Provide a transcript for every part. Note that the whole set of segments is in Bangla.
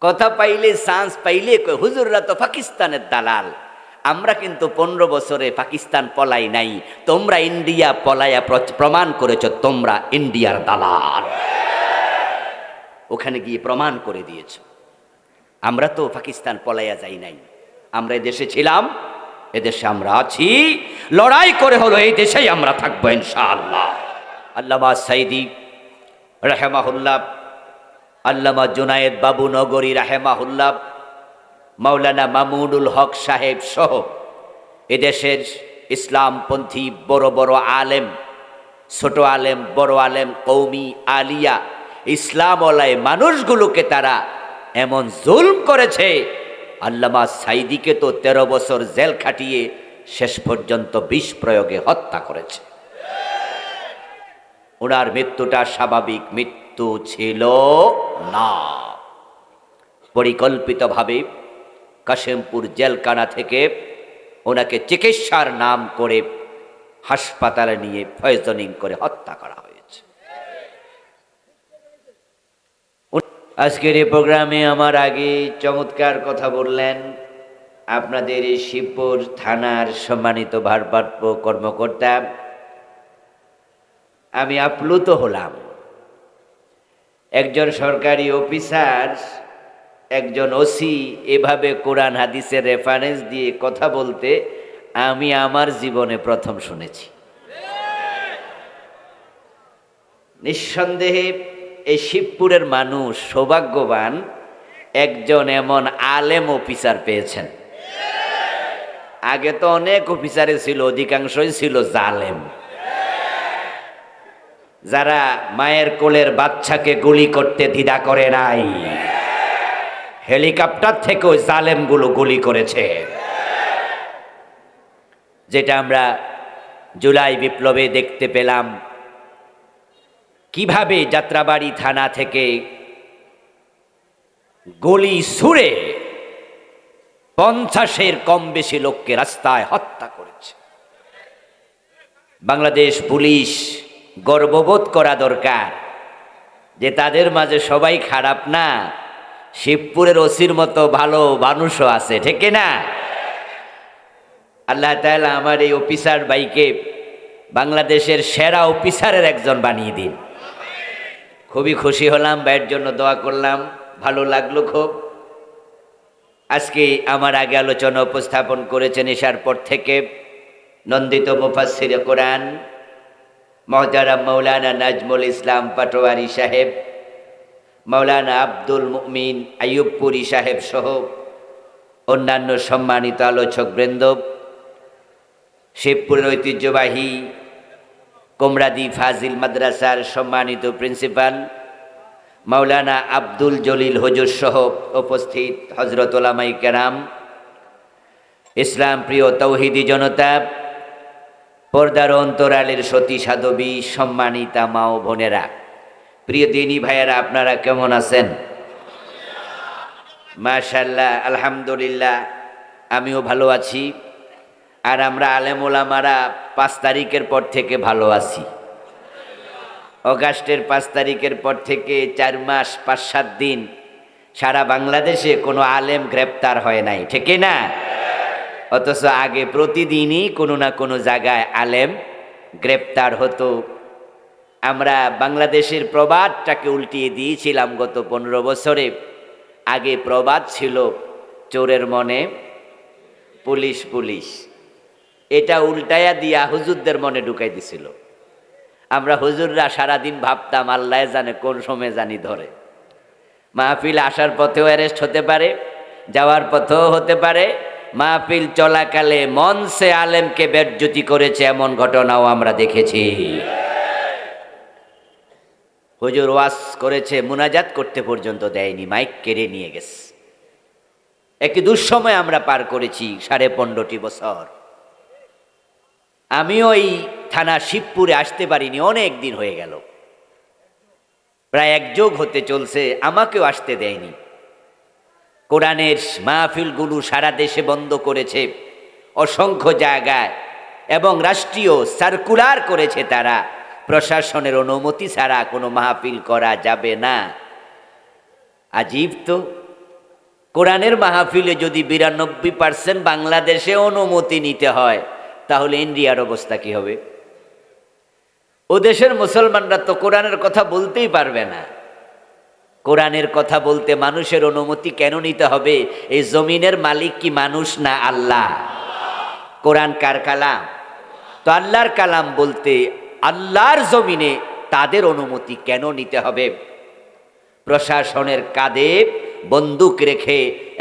কথা পাইলে চান্স পাইলে কই হুজুররা তো পাকিস্তানের দালাল। আমরা কিন্তু 15 বছরে পাকিস্তান পলাই নাই, তোমরা ইন্ডিয়া পলাইয়া প্রমাণ করেছ তোমরা ইন্ডিয়ার দালাল। ওখানে গিয়ে প্রমাণ করে দিয়েছ। আমরা তো পাকিস্তান পলাইয়া যাই নাই, আমরা এদেশে ছিলাম, এদেশে আমরা আছি, লড়াই করে হলো এই দেশেই আমরা থাকবো ইনশাআল্লাহ। আল্লামা সাইদি রাহেমাহুল্লাহ, আল্লামা জুনায়েদ বাবু নগরী রাহেমাহুল্লাহ, মাওলানা মামুনুল হক সাহেব সহ এদেশের ইসলামপন্থী বড় বড় আলেম, ছোট আলেম, বড় আলেম, কৌমি, আলিয়া, ইসলামওয়ালায় মানুষগুলোকে তারা এমন জুলম করেছে। আল্লামা সাইদিকে তো 13 বছর জেল খাটিয়ে শেষ পর্যন্ত বিষ প্রয়োগে হত্যা করেছে। ওনার মৃত্যুটা স্বাভাবিক মৃত্যু ছিল না। পরিকল্পিতভাবে কাশিমপুর জেলখানা থেকে ওনাকে চিকিৎসার নাম করে হাসপাতালে নিয়ে পয়জনিং করে হত্যা করা হয়েছে। আজকের এই প্রোগ্রামে আমার আগে চমৎকার কথা বললেন আপনাদের এই শিবপুর থানার সম্মানিত ভারপ্রাপ্ত কর্মকর্তা। আমি আপ্লুত হলাম, একজন সরকারি অফিসার, একজন ওসি এভাবে কোরআন হাদিসের রেফারেন্স দিয়ে কথা বলতে আমি আমার জীবনে প্রথম শুনেছি। নিঃসন্দেহে এই শিবপুরের মানুষ সৌভাগ্যবান, একজন এমন আলেম অফিসার পেয়েছেন। আগে তো অনেক অফিসারে ছিল, অধিকাংশই ছিল জালেম, যারা মায়ের কোলের বাচ্চাকে গুলি করতে দ্বিধা করে নাই। হেলিকপ্টার থেকেও জালেমগুলো গুলি করেছে, যেটা আমরা জুলাই বিপ্লবে দেখতে পেলাম। কিভাবে যাত্রাবাড়ি থানা থেকে গুলি ছুড়ে 50-এর কম বেশি লোককে রাস্তায় হত্যা করেছে। বাংলাদেশ পুলিশ গর্ববোধ করা দরকার যে তাদের মাঝে সবাই খারাপ না, শিবপুরের ওসির মতো ভালো মানুষও আছে, ঠিক না? আল্লাহ তাআলা আমার এই অফিসার ভাইকে বাংলাদেশের সেরা অফিসারের একজন বানিয়ে দিন। খুবই খুশি হলাম, ভাইয়ের জন্য দোয়া করলাম, ভালো লাগলো খুব। আজকে আমার আগে আলোচনা উপস্থাপন করেছেন এশার পর থেকে নন্দিত মুফাসসিরে কোরআন মুহতারাম মাওলানা নাজমুল ইসলাম পাটোয়ারি সাহেব, মাওলানা আব্দুল মুমিন আইয়ুবপুরী সাহেব সহ অন্যান্য সম্মানিত আলোচক বৃন্দ, শিবপুরের ঐতিহ্যবাহী কোমরাদি ফাজিল মাদ্রাসার সম্মানিত প্রিন্সিপাল মাওলানা আব্দুল জলিল হুজুর সহ উপস্থিত হযরত উলামায়ে কেরাম, ইসলাম প্রিয় তৌহিদি জনতা, পর্দার অন্তরালের সতী সাধবী, সম্মানিতা মা ও বোনেরা, প্রিয় দিনী ভাইয়েরা, আপনারা কেমন আছেন? মাশাআল্লাহ, আলহামদুলিল্লাহ, আমিও ভালো আছি। আর আমরা আলেম ওলামারা 5 তারিখের পর থেকে ভালো আছি। অগাস্টের 5 তারিখের পর থেকে 4 মাস 5-7 দিন সারা বাংলাদেশে কোনো আলেম গ্রেপ্তার হয় নাই, ঠিক না? অথচ আগে প্রতিদিনই কোনো না কোনো জায়গায় আলেম গ্রেপ্তার হতো। আমরা বাংলাদেশের প্রবাদটাকে উল্টিয়ে দিয়েছিলাম গত 15 বছরে। আগে প্রবাদ ছিল চোরের মনে পুলিশ পুলিশ, এটা উল্টায়া দিয়া হুজুরদের মনে ঢুকাই দিছিল। আমরা হুজুররা সারাদিন ভাবতাম আল্লাহ জানে কোন সময় জানি ধরে। মাহফিল আসার পথেও অ্যারেস্ট হতে পারে, যাওয়ার পথেও হতে পারে। মাহফিল চলাকালে মঞ্চে আলেমকে বেজ্জতি করেছে, এমন ঘটনাও আমরা দেখেছি। হুজুর ওয়াজ করেছে, মুনাজাত করতে পর্যন্ত দেয়নি, মাইক কেড়ে নিয়ে গেছে। একটি দুঃসময় আমরা পার করেছি 15.5 বছর। আমিও এই থানা শিবপুরে আসতে পারিনি, অনেক দিন হয়ে গেল, প্রায় 1 যুগ হতে চলছে, আমাকেও আসতে দেয়নি। কোরআনের মাহফিলগুলো সারা দেশে বন্ধ করেছে অসংখ্য জায়গায়, এবং রাষ্ট্রীয় সার্কুলার করেছে তারা, প্রশাসনের অনুমতি ছাড়া কোনো মাহফিল করা যাবে না। আজীব তো, কোরআনের মাহফিলে যদি 92% বাংলাদেশে অনুমতি নিতে হয়, তাহলে ইন্ডিয়ার অবস্থা কি হবে? ও দেশের মুসলমানরা তো কোরআনের কথা বলতেই পারবে না। কোরআনের কথা বলতে মানুষের অনুমতি কেন নিতে হবে? এই জমিনের মালিক কি মানুষ না আল্লাহ? কোরআন কার কালাম? তো আল্লাহর কালাম বলতে আল্লাহর জমিনে তাদের অনুমতি কেন নিতে হবে? প্রশাসনের কাঁধে বন্দুক রেখে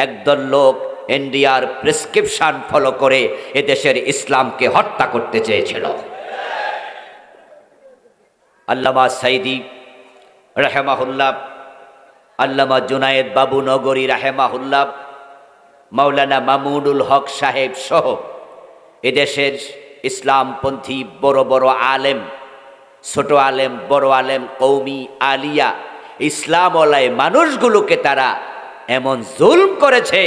একদল লোক ইন্ডিয়ার প্রেসক্রিপশন ফলো করে এদেশের ইসলামকে হত্যা করতে চেয়েছিল। আল্লামা সাইদি রাহেমাহুল্লাহ, আল্লামা জুনায়েদ বাবু নগরী রাহেমাহুল্লাহ, মাওলানা মামুনুল হক সাহেব সহ এদেশের ইসলামপন্থী বড় বড় আলেম, ছোট আলেম, বড় আলেম, কৌমি, আলিয়া, ইসলামওয়ালায় মানুষগুলোকে তারা এমন জুলম করেছে।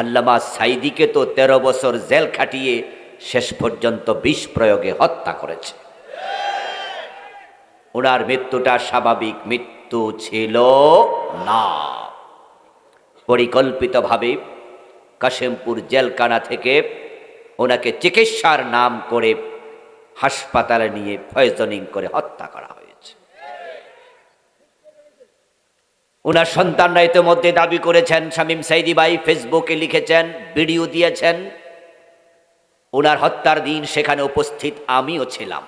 আল্লামা সাইদিকে তো 13 বছর জেল খাটিয়ে শেষ পর্যন্ত বিষ প্রয়োগে হত্যা করেছে। ওনার মৃত্যুটা স্বাভাবিক মৃত্যু ছিল না। পরিকল্পিতভাবে কাশিমপুর জেলখানা থেকে ওনাকে চিকিৎসার নাম করে হাসপাতালে নিয়ে পয়জনিং করে হত্যা করা হয়েছে। ওনার সন্তানরা ইতিমধ্যে দাবি করেছেন, শামীম সাইদি ভাই ফেসবুকে লিখেছেন, ভিডিও দিয়েছেন, ওনার হত্যার দিন সেখানে উপস্থিত আমিও ছিলাম।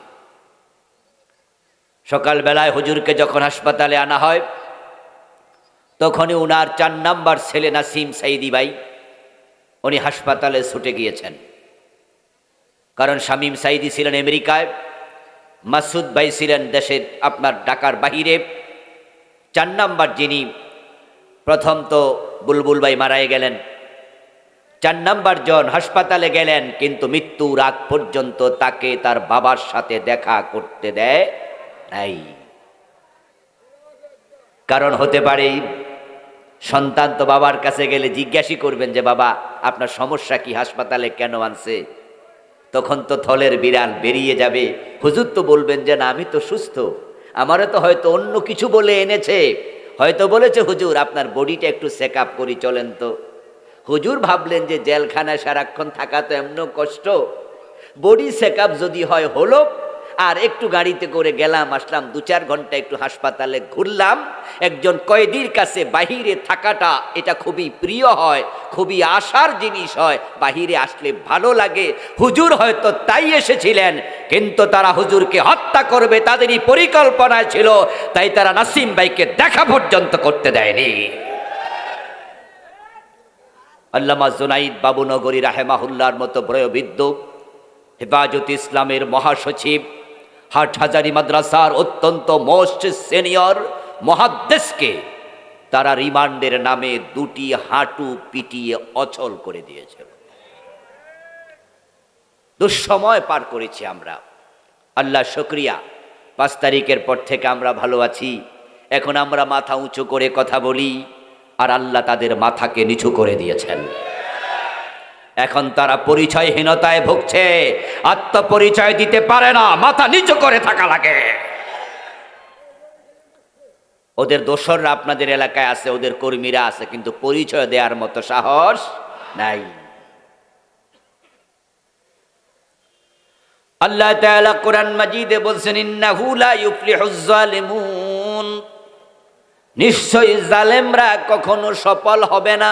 সকালবেলায় হুজুরকে যখন হাসপাতালে আনা হয়, তখনই ওনার 4 নাম্বার ছেলে নাসিম সাইদি ভাই উনি হাসপাতালে ছুটে গিয়েছেন। কারণ শামীম সাইদি ছিলেন আমেরিকায়, মাসুদ ভাই ছিলেন দেশের আপনার ঢাকার বাহিরে। 4 নাম্বার যিনি, প্রথম তো বুলবুল ভাই মারাই গেলেন, 4 নাম্বার জন হাসপাতালে গেলেন, কিন্তু মৃত্যুর আগ পর্যন্ত তাকে তার বাবার সাথে দেখা করতে দেয় নাই। কারণ হতে পারে সন্তান তো বাবার কাছে গেলে জিজ্ঞাসা করবেন যে বাবা আপনার সমস্যা কি, হাসপাতালে কেন আনছে? তখন তো থলের বিড়াল বেরিয়ে যাবে। হুজুর তো বলবেন যে না আমি তো সুস্থ, আমারও তো হয়তো অন্য কিছু বলে এনেছে, হয়তো বলেছে হুজুর আপনার বডিটা একটু চেক আপ করি চলেন তো। হুজুর ভাবলেন যে জেলখানায় সারাক্ষণ থাকা তো এমন কষ্ট, বডি চেক আপ যদি হয় হলো, আর একটু গাড়িতে করে গেলাম আসলাম, 2-4 ঘন্টা একটু হাসপাতালে ঘুরলাম। একজন কয়েদির কাছে বাহিরে থাকাটা এটা খুবই প্রিয় হয়, খুবই আশার জিনিস হয়, বাহিরে আসলে ভালো লাগে। হুজুর হয়তো তাই এসেছিলেন, কিন্তু তারা হুজুরকে হত্যা করবে তাদেরই পরিকল্পনায় ছিল, তাই তারা নাসিম ভাইকে দেখা পর্যন্ত করতে দেয়নি। আল্লামা জুনাইদ বাবু নগরী রাহেমাহুল্লাহর মতো বয়োবৃদ্ধ হেফাজত ইসলামের মহাসচিব, হাটহাজারী মাদ্রাসার অত্যন্ত মোস্ট সিনিয়র মুহাদ্দিসকে তারা রিমান্ডের নামে 2টি হাঁটু পিটিয়ে অচল করে দিয়েছে। দুঃসময় পার করেছি আমরা, আল্লাহ শুকরিয়া। 5 তারিখের পর থেকে আমরা ভালো আছি। এখন আমরা মাথা উঁচু করে কথা বলি, আর আল্লাহ তাদের মাথাকে নিচু করে দিয়েছেন। এখন তারা পরিচয়হীনতায় ভুগছে, আত্মপরিচয় দিতে পারে না, মাথা নিচু করে থাকা লাগে। ওদের দোসররা আপনাদের এলাকায় আছে, ওদের কর্মীরা আছে, কিন্তু পরিচয় দেওয়ার মতো সাহস নাই। আল্লাহ তাআলা কোরআন মাজিদে বলছেন, ইন্নাহু লা ইউফলিহুজ জালিমুন, নিশ্চয়ই জালেমরা কখনো সফল হবে না।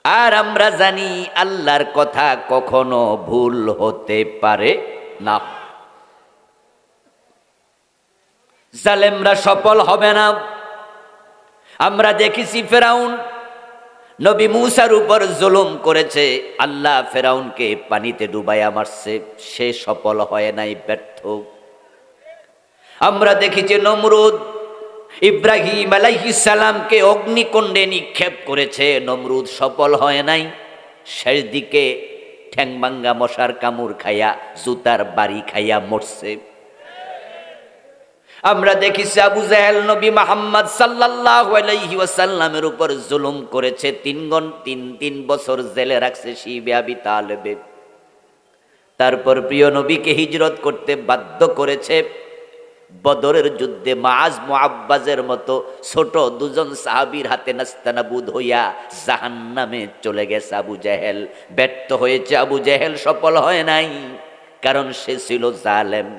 আর আমরা জানি আল্লাহর কথা কখনো ভুল হতে পারে না। জালেমরা সফল হবে না। আমরা দেখেছি ফেরাউন নবী মূসার উপর জুলুম করেছে, আল্লাহ ফেরাউনকে পানিতে ডুবাইয়া মারছে, সে সফল হয় নাই, ব্যর্থ। আমরা দেখেছি নমরুদ ইব্রাহিম আলাইহিস সালামকে অগ্নিকুণ্ডে নিক্ষেপ করেছে, নমরুদ সফল হয় নাই, শেষ দিকে ঠ্যাংভাঙ্গা মশার কামড় খাইয়া, জুতার বাড়ি খাইয়া মরছে। আমরা দেখেছি আবু জাহেল নবী মুহাম্মদ সাল্লাল্লাহু আলাইহি ওয়াসাল্লামের উপর জুলুম করেছে, 3 বছর জেলে রাখছে শিবে আবি তালেবে। তারপর প্রিয় নবীকে হিজরত করতে বাধ্য করেছে, বদরের যুদ্ধে মাআজ মুআব্বাজের মতো ছোট দুজন সাহাবীর হাতে নাস্তানাবুদ হইয়া জাহান্নামে চলে গেছে আবু জেহেল। ব্যর্থ হয়েছে আবু জেহেল, সফল হয় নাই, কারণ সে ছিল জালেম।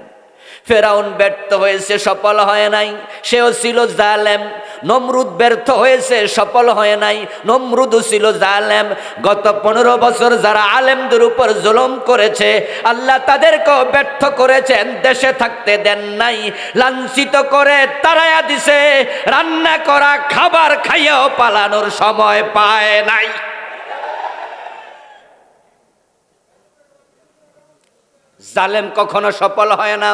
ফেরাউন ব্যর্থ হয়েছে, সফল হয় নাই, সেও ছিল জালেম। নমরুদ ব্যর্থ হয়েছে, সফল হয় নাই, নমরুদও ছিল জালেম। গত 15 বছর যারা আলেমদের উপর জুলুম করেছে, আল্লাহ তাদেরকেও ব্যর্থ করেছেন, দেশে থাকতে দেন নাই, লাঞ্ছিত করে তাড়াইয়া দিছে। রান্না করা খাবার খাইয়াও পালানোর সময় পায় নাই। জালেম কখনো সফল হয় না।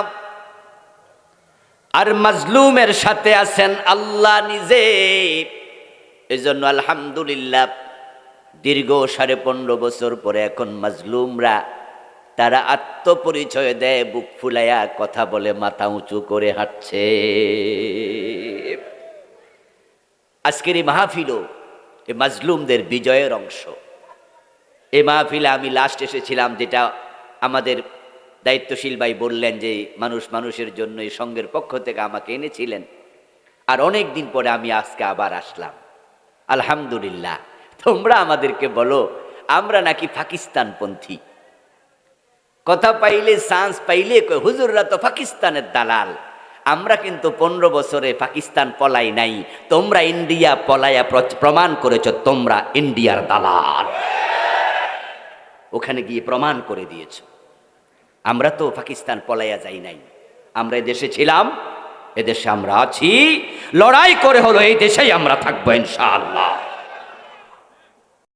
আর মাজলুমের সাথে আছেন আল্লাহ নিজে। এজন্য আলহামদুলিল্লাহ, দীর্ঘ 15.5 বছর পরে এখন মাজলুমরা তারা আত্মপরিচয় দেয়, বুক ফুলাইয়া কথা বলে, মাথা উঁচু করে হাঁটছে। আজকের এই মাহফিলও এই মাজলুমদের বিজয়ের অংশ। এই মাহফিলে আমি লাস্ট এসেছিলাম, যেটা আমাদের দায়িত্বশীল ভাই বললেন যে মানুষ মানুষের জন্য এই সংঘের পক্ষ থেকে আমাকে এনেছিলেন। আর অনেক দিন পরে আমি আজকে আবার আসলাম। আলহামদুলিল্লাহ। তোমরা আমাদেরকে বলো আমরা নাকি পাকিস্তানপন্থী। কথা পাইলে, চান্স পাইলে হুজুররা তো পাকিস্তানের দালাল। আমরা কিন্তু 15 বছরে পাকিস্তান পলাই নাই। তোমরা ইন্ডিয়া পলাইয়া প্রমাণ করেছ তোমরা ইন্ডিয়ার দালাল। ওখানে গিয়ে প্রমাণ করে দিয়েছ। আমরা তো পাকিস্তান পলাইয়া যাই নাই, আমরা এদেশে ছিলাম, এদেশে আমরা আছি, লড়াই করে হলো এই দেশেই আমরা থাকবো ইনশাআল্লাহ।